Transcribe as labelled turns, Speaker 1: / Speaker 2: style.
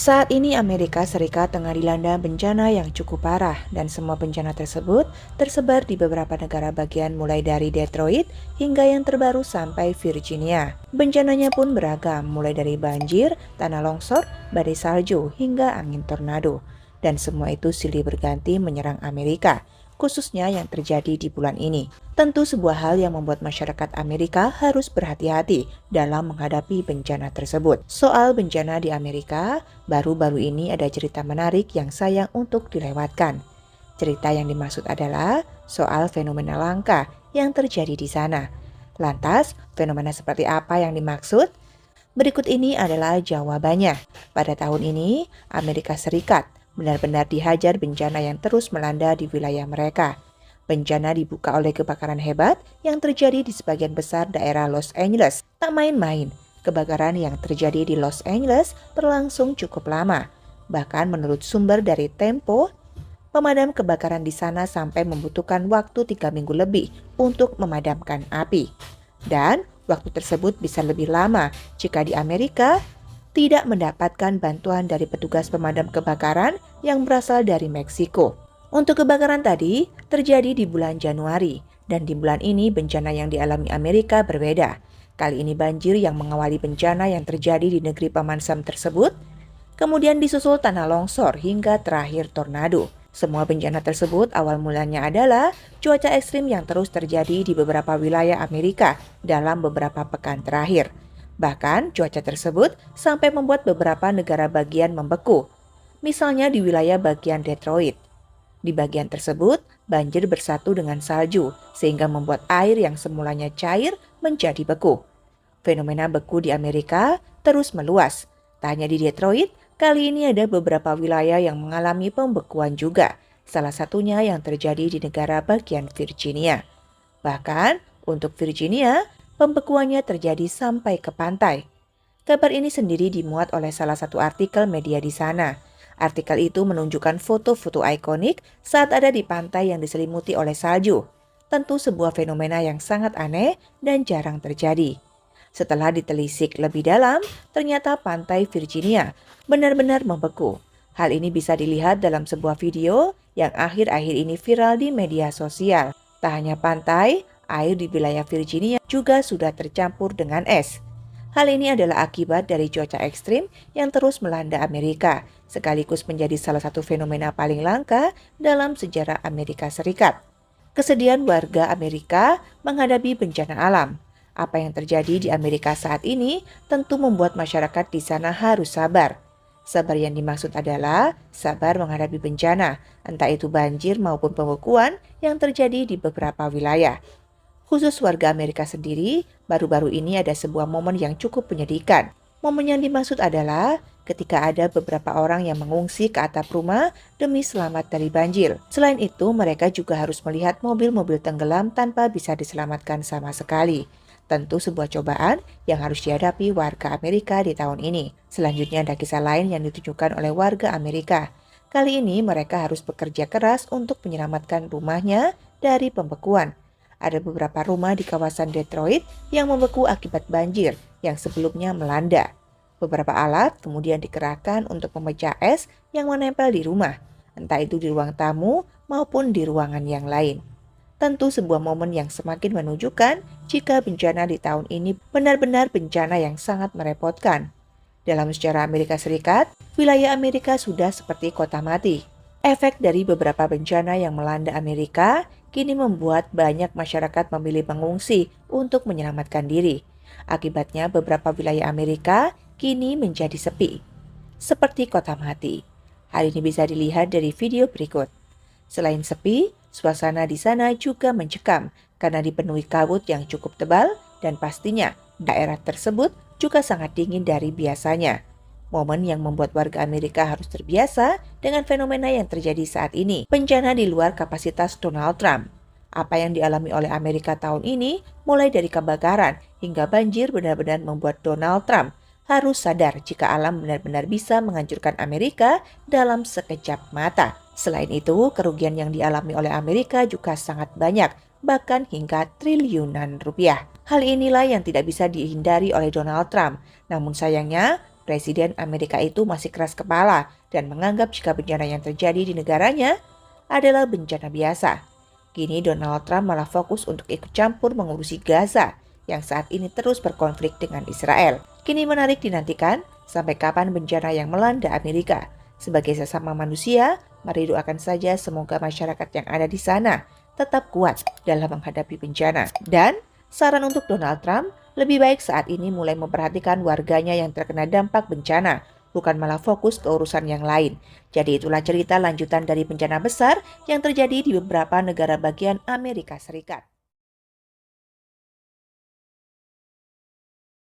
Speaker 1: Saat ini Amerika Serikat tengah dilanda bencana yang cukup parah dan semua bencana tersebut tersebar di beberapa negara bagian mulai dari Detroit hingga yang terbaru sampai Virginia. Bencananya pun beragam mulai dari banjir, tanah longsor, badai salju hingga angin tornado. Dan semua itu silih berganti menyerang Amerika, khususnya yang terjadi di bulan ini. Tentu sebuah hal yang membuat masyarakat Amerika harus berhati-hati dalam menghadapi bencana tersebut. Soal bencana di Amerika, baru-baru ini ada cerita menarik yang sayang untuk dilewatkan. Cerita yang dimaksud adalah soal fenomena langka yang terjadi di sana. Lantas, fenomena seperti apa yang dimaksud? Berikut ini adalah jawabannya. Pada tahun ini, Amerika Serikat benar-benar dihajar bencana yang terus melanda di wilayah mereka. Bencana dibuka oleh kebakaran hebat yang terjadi di sebagian besar daerah Los Angeles. Tak main-main, kebakaran yang terjadi di Los Angeles berlangsung cukup lama. Bahkan menurut sumber dari Tempo, pemadam kebakaran di sana sampai membutuhkan waktu 3 minggu lebih untuk memadamkan api. Dan waktu tersebut bisa lebih lama jika di Amerika tidak mendapatkan bantuan dari petugas pemadam kebakaran yang berasal dari Meksiko. Untuk kebakaran tadi terjadi di bulan Januari, dan di bulan ini bencana yang dialami Amerika berbeda. Kali ini banjir yang mengawali bencana yang terjadi di negeri Paman Sam tersebut, kemudian disusul tanah longsor hingga terakhir tornado. Semua bencana tersebut awal mulanya adalah cuaca ekstrim yang terus terjadi di beberapa wilayah Amerika dalam beberapa pekan terakhir. Bahkan cuaca tersebut sampai membuat beberapa negara bagian membeku, misalnya di wilayah bagian Detroit. Di bagian tersebut, banjir bersatu dengan salju sehingga membuat air yang semulanya cair menjadi beku. Fenomena beku di Amerika terus meluas. Tak hanya di Detroit, kali ini ada beberapa wilayah yang mengalami pembekuan juga. Salah satunya yang terjadi di negara bagian Virginia. Bahkan untuk Virginia, pembekuannya terjadi sampai ke pantai. Kabar ini sendiri dimuat oleh salah satu artikel media di sana. Artikel itu menunjukkan foto-foto ikonik saat ada di pantai yang diselimuti oleh salju. Tentu sebuah fenomena yang sangat aneh dan jarang terjadi. Setelah ditelisik lebih dalam, ternyata pantai Virginia benar-benar membeku. Hal ini bisa dilihat dalam sebuah video yang akhir-akhir ini viral di media sosial. Tak hanya pantai, air di wilayah Virginia juga sudah tercampur dengan es. Hal ini adalah akibat dari cuaca ekstrim yang terus melanda Amerika, sekaligus menjadi salah satu fenomena paling langka dalam sejarah Amerika Serikat. Kesedihan warga Amerika menghadapi bencana alam. Apa yang terjadi di Amerika saat ini tentu membuat masyarakat di sana harus sabar. Sabar yang dimaksud adalah sabar menghadapi bencana, entah itu banjir maupun pembekuan yang terjadi di beberapa wilayah. Khusus warga Amerika sendiri, baru-baru ini ada sebuah momen yang cukup menyedihkan. Momen yang dimaksud adalah ketika ada beberapa orang yang mengungsi ke atap rumah demi selamat dari banjir. Selain itu, mereka juga harus melihat mobil-mobil tenggelam tanpa bisa diselamatkan sama sekali. Tentu sebuah cobaan yang harus dihadapi warga Amerika di tahun ini. Selanjutnya ada kisah lain yang ditunjukkan oleh warga Amerika. Kali ini mereka harus bekerja keras untuk menyelamatkan rumahnya dari pembekuan. Ada beberapa rumah di kawasan Detroit yang membeku akibat banjir yang sebelumnya melanda. Beberapa alat kemudian dikerahkan untuk memecah es yang menempel di rumah, entah itu di ruang tamu maupun di ruangan yang lain. Tentu sebuah momen yang semakin menunjukkan jika bencana di tahun ini benar-benar bencana yang sangat merepotkan. Dalam sejarah Amerika Serikat, wilayah Amerika sudah seperti kota mati. Efek dari beberapa bencana yang melanda Amerika kini membuat banyak masyarakat memilih mengungsi untuk menyelamatkan diri. Akibatnya beberapa wilayah Amerika kini menjadi sepi, seperti kota mati. Hal ini bisa dilihat dari video berikut. Selain sepi, suasana di sana juga mencekam karena dipenuhi kabut yang cukup tebal dan pastinya daerah tersebut juga sangat dingin dari biasanya. Momen yang membuat warga Amerika harus terbiasa dengan fenomena yang terjadi saat ini. Bencana di luar kapasitas Donald Trump. Apa yang dialami oleh Amerika tahun ini, mulai dari kebakaran hingga banjir benar-benar membuat Donald Trump harus sadar jika alam benar-benar bisa menghancurkan Amerika dalam sekejap mata. Selain itu, kerugian yang dialami oleh Amerika juga sangat banyak, bahkan hingga triliunan rupiah. Hal inilah yang tidak bisa dihindari oleh Donald Trump. Namun sayangnya, Presiden Amerika itu masih keras kepala dan menganggap jika bencana yang terjadi di negaranya adalah bencana biasa. Kini Donald Trump malah fokus untuk ikut campur mengurusi Gaza yang saat ini terus berkonflik dengan Israel. Kini menarik dinantikan sampai kapan bencana yang melanda Amerika. Sebagai sesama manusia, mari doakan saja semoga masyarakat yang ada di sana tetap kuat dalam menghadapi bencana. Dan saran untuk Donald Trump, lebih baik saat ini mulai memperhatikan warganya yang terkena dampak bencana, bukan malah fokus ke urusan yang lain. Jadi itulah cerita lanjutan dari bencana besar yang terjadi di beberapa negara bagian Amerika Serikat.